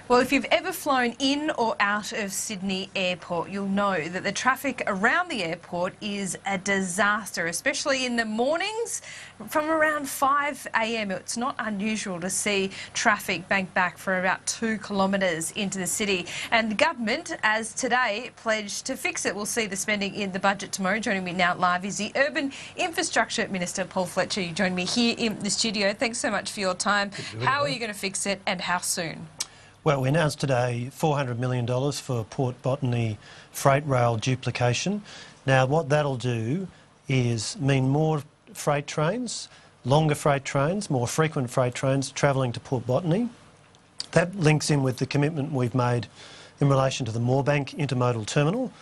Well, if you've ever flown in or out of Sydney Airport, you'll know that the traffic around the airport is a disaster, especially in the mornings from around 5 a.m. It's not unusual to see traffic banked back for about 2 kilometres into the city. And the government, as today, pledged to fix it. We'll see the spending in the budget tomorrow. Joining me now live is the Urban Infrastructure Minister, Paul Fletcher. You join me here in the studio. Thanks so much for your time. How are you going to fix it and how soon? Well, we announced today $400 million for Port Botany freight rail duplication. Now, what that'll do is mean more freight trains, longer freight trains, more frequent freight trains travelling to Port Botany. That links in with the commitment we've made in relation to the Moorebank intermodal terminal,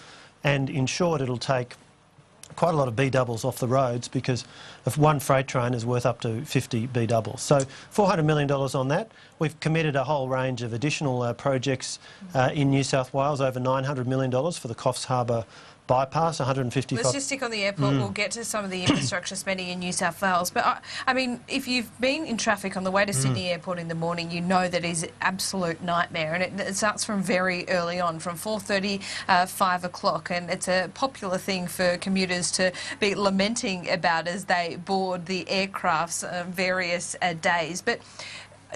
and in short, it'll take quite a lot of B-doubles off the roads, because if one freight train is worth up to 50 B-doubles. So $400 million on that. We've committed a whole range of additional projects in New South Wales, over $900 million for the Coffs Harbour bypass, 155... Let's just stick on the airport. We'll get to some of the infrastructure spending in New South Wales. But, I mean, if you've been in traffic on the way to Sydney Airport in the morning, you know that is an absolute nightmare. And it starts from very early on, from 4:30, 5 o'clock. And it's a popular thing for commuters to be lamenting about as they board the aircrafts various days. But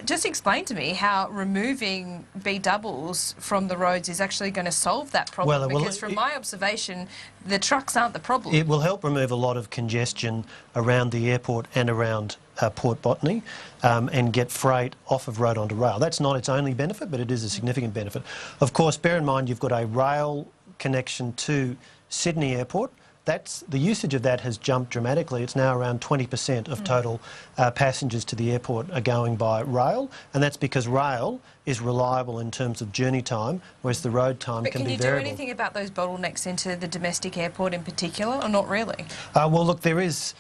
just explain to me how removing B-doubles from the roads is actually going to solve that problem, because from my observation, the trucks aren't the problem. It will help remove a lot of congestion around the airport and around Port Botany, and get freight off of road onto rail. That's not its only benefit, but it is a significant benefit. Of course, bear in mind you've got a rail connection to Sydney Airport. The usage of that has jumped dramatically. It's now around 20% of total passengers to the airport are going by rail, and that's because rail is reliable in terms of journey time, whereas the road time can be variable. Can you do anything about those bottlenecks into the domestic airport in particular, or not really? Well, look, there is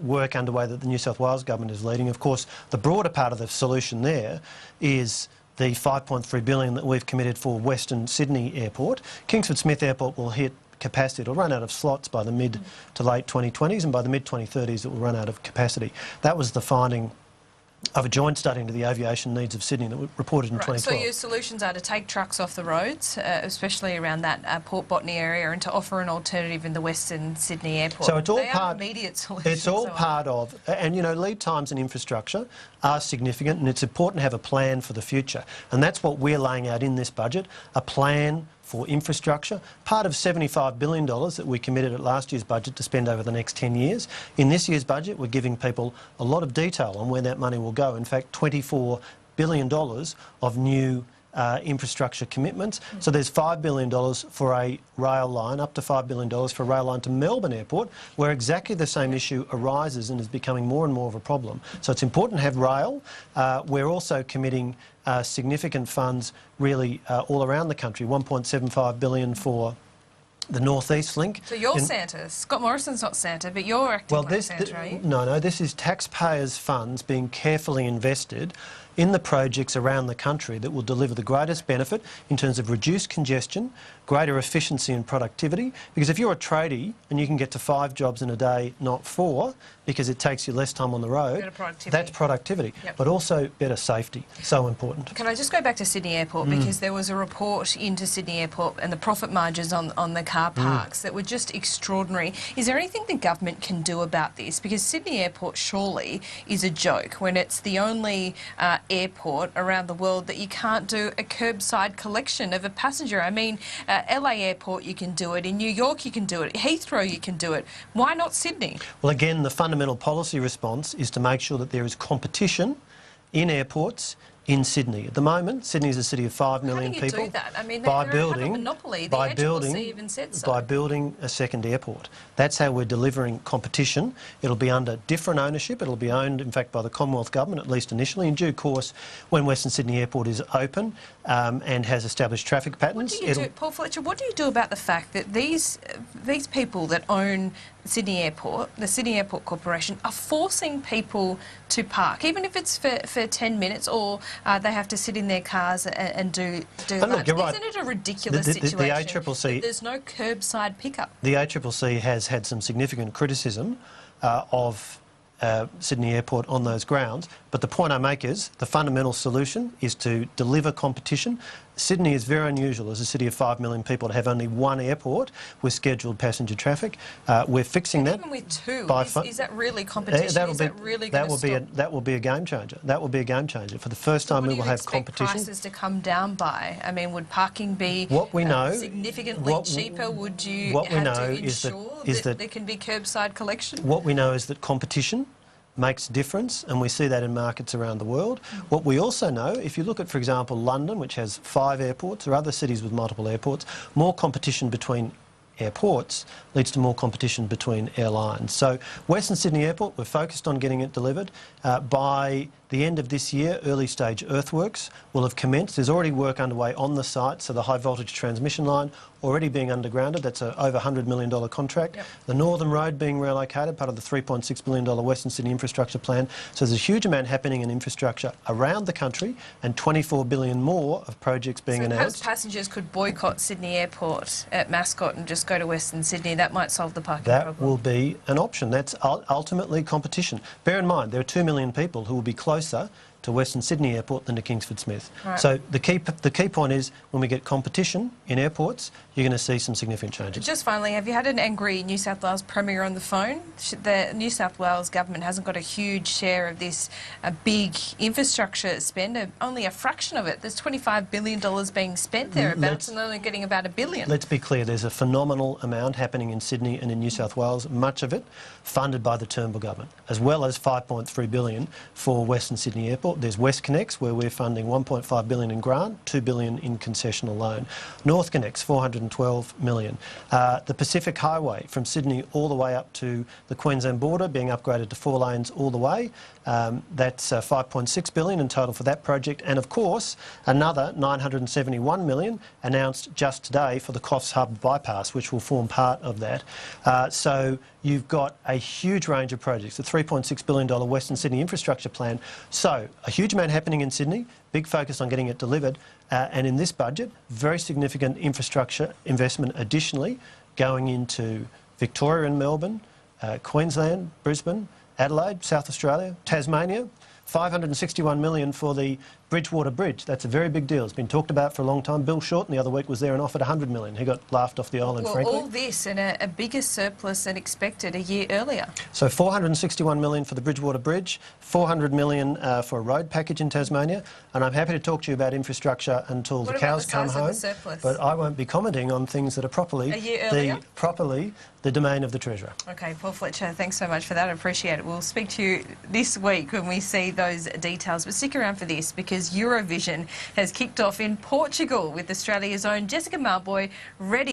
work underway that the New South Wales government is leading. Of course, the broader part of the solution there is the $5.3 billion that we've committed for Western Sydney Airport. Kingsford Smith Airport will hit capacity. It'll run out of slots by the mid to late 2020s, and by the mid 2030s it will run out of capacity. That was the finding of a joint study into the aviation needs of Sydney that was reported in 2012. So your solutions are to take trucks off the roads, especially around that Port Botany area, and to offer an alternative in the Western Sydney Airport. So it's all immediate solutions. It's all part of, and you know, lead times in infrastructure are significant, and it's important to have a plan for the future. And that's what we're laying out in this budget, a plan for infrastructure, part of $75 billion that we committed at last year's budget to spend over the next 10 years. In this year's budget, we're giving people a lot of detail on where that money will go. In fact, $24 billion of new infrastructure commitments. So there's $5 billion for a rail line, up to $5 billion for a rail line to Melbourne Airport, where exactly the same issue arises and is becoming more and more of a problem. So it's important to have rail. We're also committing significant funds really all around the country, $1.75 billion for the North East link. So you're Santa. Scott Morrison's not Santa, but you're acting like Santa, are you? No, this is taxpayers' funds being carefully invested in the projects around the country that will deliver the greatest benefit in terms of reduced congestion, greater efficiency and productivity. Because if you're a tradie and you can get to 5 jobs in a day, not 4, because it takes you less time on the road, that's productivity. Yep. But also better safety. So important. Can I just go back to Sydney Airport, because there was a report into Sydney Airport and the profit margins on the car parks that were just extraordinary. Is there anything the government can do about this? Because Sydney Airport surely is a joke when it's the only airport around the world that you can't do a curbside collection of a passenger. I mean, LA Airport you can do it, in New York you can do it, Heathrow you can do it. Why not Sydney? Well, again, the fundamental policy response is to make sure that there is competition in airports in Sydney. At the moment, Sydney is a city of 5 million people. How do you do that? I mean, they have a monopoly. The ACCC even said so. By building a second airport. That's how we're delivering competition. It'll be under different ownership. It'll be owned, in fact, by the Commonwealth Government, at least initially. In due course, when Western Sydney Airport is open and has established traffic patterns... Paul Fletcher, what do you do about the fact that these people that own Sydney Airport, the Sydney Airport Corporation, are forcing people to park, even if it's for 10 minutes, or they have to sit in their cars and do lunch? Look, you're right. Isn't it a ridiculous situation? The ACCC... There's no curbside pickup. The ACCC has had some significant criticism of Sydney Airport on those grounds. But the point I make is the fundamental solution is to deliver competition. Sydney is very unusual as a city of 5 million people to have only one airport with scheduled passenger traffic. We're fixing that. Even with two, is that really competition? That will be a game changer. That will be a game changer. For the first time, we will have competition. What do you expect prices to come down by? I mean, would parking be significantly cheaper? Would you have to ensure that there can be curbside collection? What we know is that competition makes a difference, and we see that in markets around the world. What we also know, if you look at, for example, London, which has 5 airports, or other cities with multiple airports, more competition between airports leads to more competition between airlines. So Western Sydney Airport, we're focused on getting it delivered. By the end of this year, early stage earthworks will have commenced. There's already work underway on the site, so the high voltage transmission line already being undergrounded. That's a over $100 million contract. Yep. The Northern Road being relocated, part of the $3.6 billion Western Sydney infrastructure plan. So there's a huge amount happening in infrastructure around the country, and $24 billion more of projects being announced. So passengers could boycott Sydney Airport at Mascot and just go to Western Sydney. That might solve the parking problem. That will be an option. That's ultimately competition. Bear in mind, there are 2 million people who will be closer to Western Sydney Airport than to Kingsford Smith. Right. So the key point is when we get competition in airports, you're going to see some significant changes. Just finally, have you had an angry New South Wales Premier on the phone? The New South Wales government hasn't got a huge share of this big infrastructure spend, only a fraction of it. There's $25 billion being spent thereabouts and they're only getting about $1 billion. Let's be clear, there's a phenomenal amount happening in Sydney and in New South Wales, much of it funded by the Turnbull government, as well as $5.3 billion for Western Sydney Airport. There's WestConnex, where we're funding $1.5 billion in grant, $2 billion in concessional loan. NorthConnex, $412 million. The Pacific Highway from Sydney all the way up to the Queensland border, being upgraded to 4 lanes all the way. That's $5.6 billion in total for that project. And of course, another $971 million announced just today for the Coffs Harbour bypass, which will form part of that. So you've got a huge range of projects, the $3.6 billion Western Sydney infrastructure plan. So a huge amount happening in Sydney, big focus on getting it delivered. And in this budget, very significant infrastructure investment additionally going into Victoria and Melbourne, Queensland, Brisbane, Adelaide, South Australia, Tasmania. $561 million for the Bridgewater Bridge. That's a very big deal. It's been talked about for a long time. Bill Shorten the other week was there and offered $100 million. He got laughed off the island, frankly. All this and a bigger surplus than expected a year earlier. So $461 million for the Bridgewater Bridge, $400 million for a road package in Tasmania, and I'm happy to talk to you about infrastructure until the cows come home. But I won't be commenting on things that are properly the domain of the Treasurer. Okay, Paul Fletcher, thanks so much for that. I appreciate it. We'll speak to you this week when we see those details. But stick around for this, because Eurovision has kicked off in Portugal with Australia's own Jessica Mauboy ready